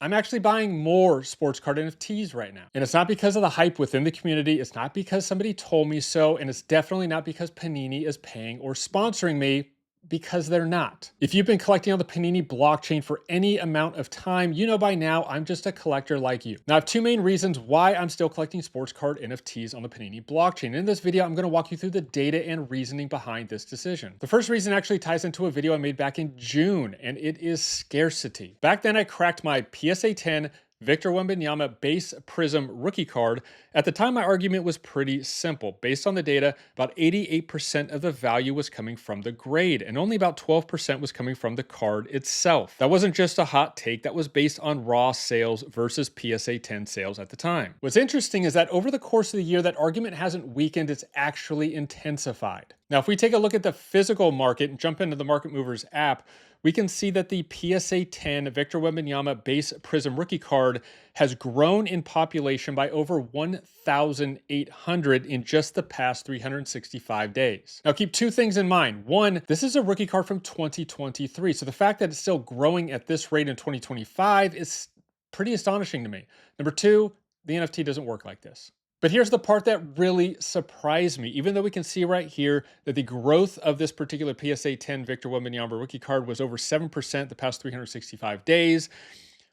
I'm actually buying more sports card NFTs right now. And it's not because of the hype within the community. It's not because somebody told me so. And it's definitely not because Panini is paying or sponsoring me, because they're not. If you've been collecting on the Panini blockchain for any amount of time, you know by now I'm just a collector like you. Now I have two main reasons why I'm still collecting sports card NFTs on the Panini blockchain. In this video, I'm going to walk you through the data and reasoning behind this decision. The first reason actually ties into a video I made back in June, and it is scarcity. Back then I cracked my PSA 10 Victor Wembanyama base Prizm rookie card. At the time, my argument was pretty simple. Based on the data, about 88% of the value was coming from the grade, and only about 12% was coming from the card itself. That wasn't just a hot take, that was based on raw sales versus PSA 10 sales at the time. What's interesting is that over the course of the year, that argument hasn't weakened, it's actually intensified. Now, if we take a look at the physical market and jump into the Market Movers app, we can see that the PSA 10 Victor Wembanyama base Prizm rookie card has grown in population by over 1,800 in just the past 365 days. Now keep two things in mind. One, this is a rookie card from 2023. So the fact that it's still growing at this rate in 2025 is pretty astonishing to me. Number two, the NFT doesn't work like this. But here's the part that really surprised me. Even though we can see right here that the growth of this particular PSA 10 Victor Wembanyama rookie card was over 7% the past 365 days,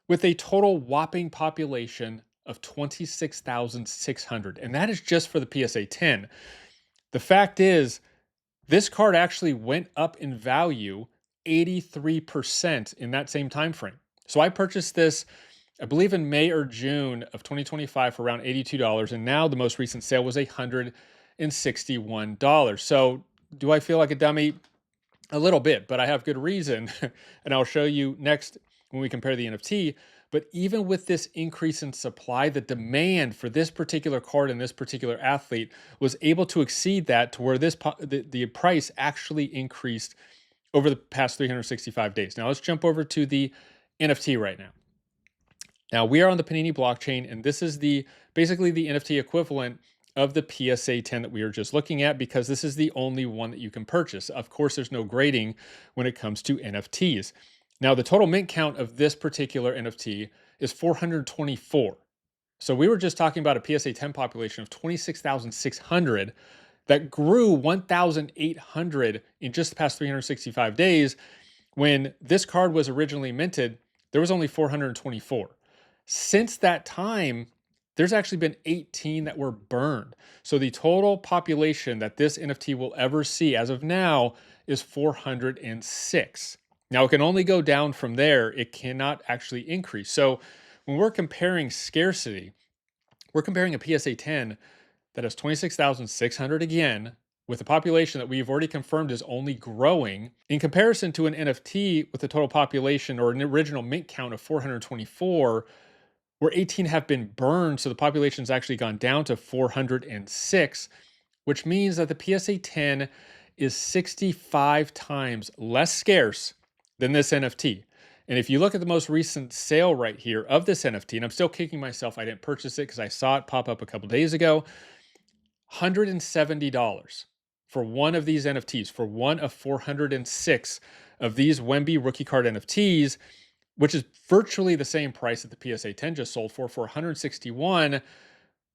with a total whopping population of 26,600. And that is just for the PSA 10. The fact is, this card actually went up in value 83% in that same time frame. So I purchased this, I believe in May or June of 2025 for around $82. And now the most recent sale was $161. So do I feel like a dummy? A little bit, but I have good reason. And I'll show you next when we compare the NFT. But even with this increase in supply, the demand for this particular card and this particular athlete was able to exceed that to where the price actually increased over the past 365 days. Now let's jump over to the NFT right now. Now we are on the Panini blockchain, and this is basically the NFT equivalent of the PSA 10 that we were just looking at, because this is the only one that you can purchase. Of course, there's no grading when it comes to NFTs. Now, the total mint count of this particular NFT is 424. So we were just talking about a PSA 10 population of 26,600 that grew 1,800 in just the past 365 days. When this card was originally minted, there was only 424. Since that time, there's actually been 18 that were burned. So the total population that this NFT will ever see as of now is 406. Now it can only go down from there. It cannot actually increase. So when we're comparing scarcity, we're comparing a PSA 10 that has 26,600 again, with a population that we've already confirmed is only growing, in comparison to an NFT with a total population or an original mint count of 424, where 18 have been burned, so the population's actually gone down to 406, which means that the PSA 10 is 65 times less scarce than this NFT. And if you look at the most recent sale right here of this NFT, and I'm still kicking myself I didn't purchase it because I saw it pop up a couple days ago, $170 for one of these NFTs, for one of 406 of these Wemby rookie card NFTs, which is virtually the same price that the PSA 10 just sold for 161,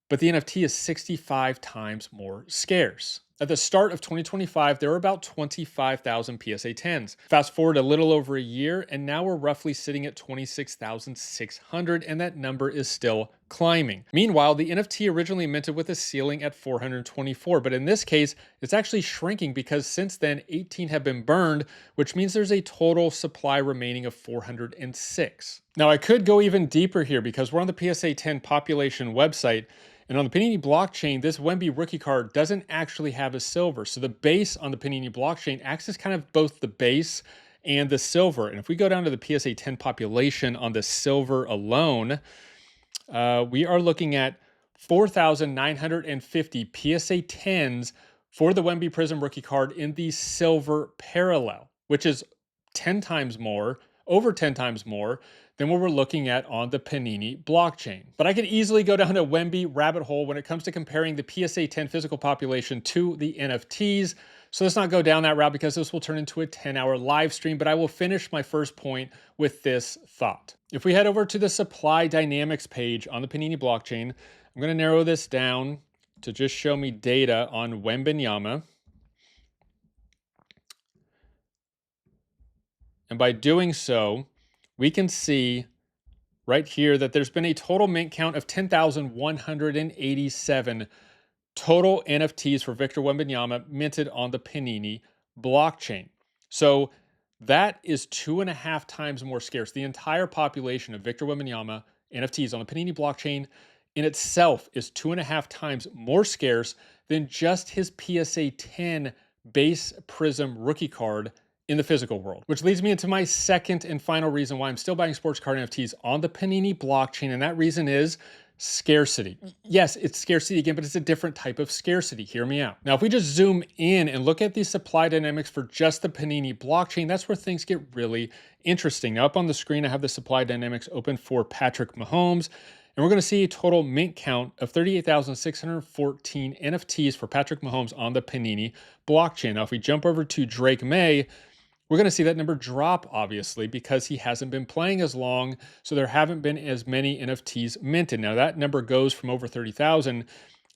but the NFT is 65 times more scarce. At the start of 2025, there were about 25,000 PSA 10s. Fast forward a little over a year, and now we're roughly sitting at 26,600, and that number is still climbing. Meanwhile, the NFT originally minted with a ceiling at 424, but in this case, it's actually shrinking because since then, 18 have been burned, which means there's a total supply remaining of 406. Now, I could go even deeper here because we're on the PSA 10 population website, and on the Panini blockchain, this Wemby rookie card doesn't actually have a silver. So the base on the Panini blockchain acts as kind of both the base and the silver. And if we go down to the PSA 10 population on the silver alone, we are looking at 4,950 PSA 10s for the Wemby Prizm rookie card in the silver parallel, which is 10 times more, over 10 times more than what we're looking at on the Panini blockchain. But I could easily go down a Wemby rabbit hole when it comes to comparing the PSA 10 physical population to the NFTs. So let's not go down that route because this will turn into a 10-hour live stream, but I will finish my first point with this thought. If we head over to the supply dynamics page on the Panini blockchain, I'm going to narrow this down to just show me data on Wembanyama. And by doing so, we can see right here that there's been a total mint count of 10,187 total NFTs for Victor Wembanyama minted on the Panini blockchain. So that is 2.5 times more scarce. The entire population of Victor Wembanyama NFTs on the Panini blockchain in itself is 2.5 times more scarce than just his PSA 10 base Prizm rookie card in the physical world. Which leads me into my second and final reason why I'm still buying sports card NFTs on the Panini blockchain, and that reason is scarcity. Yes, it's scarcity again, but it's a different type of scarcity. Hear me out. Now, if we just zoom in and look at the supply dynamics for just the Panini blockchain, that's where things get really interesting. Now, up on the screen, I have the supply dynamics open for Patrick Mahomes, and we're going to see a total mint count of 38,614 NFTs for Patrick Mahomes on the Panini blockchain. Now, if we jump over to Drake Maye, we're going to see that number drop, obviously, because he hasn't been playing as long, so there haven't been as many NFTs minted. Now, that number goes from over 30,000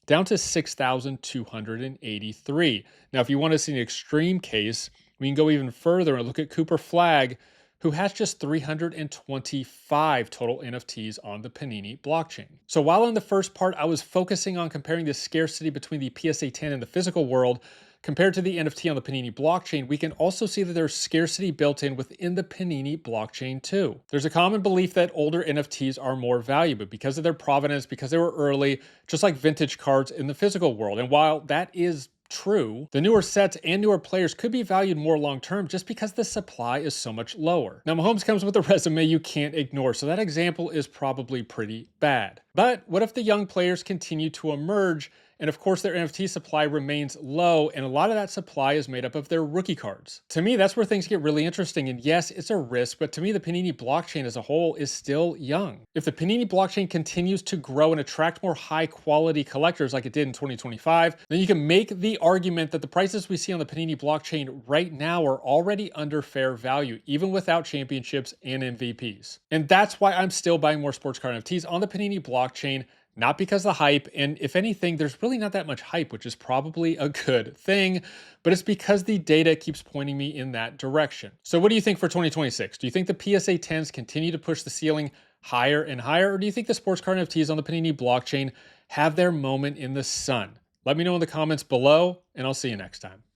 down to 6,283. Now, if you want to see an extreme case, we can go even further and look at Cooper Flagg, who has just 325 total NFTs on the Panini blockchain. So while in the first part, I was focusing on comparing the scarcity between the PSA 10 and the physical world, compared to the NFT on the Panini blockchain, we can also see that there's scarcity built in within the Panini blockchain too. There's a common belief that older NFTs are more valuable because of their provenance, because they were early, just like vintage cards in the physical world. And while that is true, the newer sets and newer players could be valued more long-term just because the supply is so much lower. Now, Mahomes comes with a resume you can't ignore, so that example is probably pretty bad. But what if the young players continue to emerge and of course their NFT supply remains low, and a lot of that supply is made up of their rookie cards? To me, that's where things get really interesting, and yes, it's a risk, but to me the Panini blockchain as a whole is still young. If the Panini blockchain continues to grow and attract more high quality collectors like it did in 2025, then you can make the argument that the prices we see on the Panini blockchain right now are already under fair value, even without championships and MVPs. And that's why I'm still buying more sports card NFTs on the Panini blockchain, not because of the hype, and if anything, there's really not that much hype, which is probably a good thing, but it's because the data keeps pointing me in that direction. So what do you think for 2026? Do you think the PSA 10s continue to push the ceiling higher and higher, or do you think the sports card NFTs on the Panini blockchain have their moment in the sun? Let me know in the comments below, and I'll see you next time.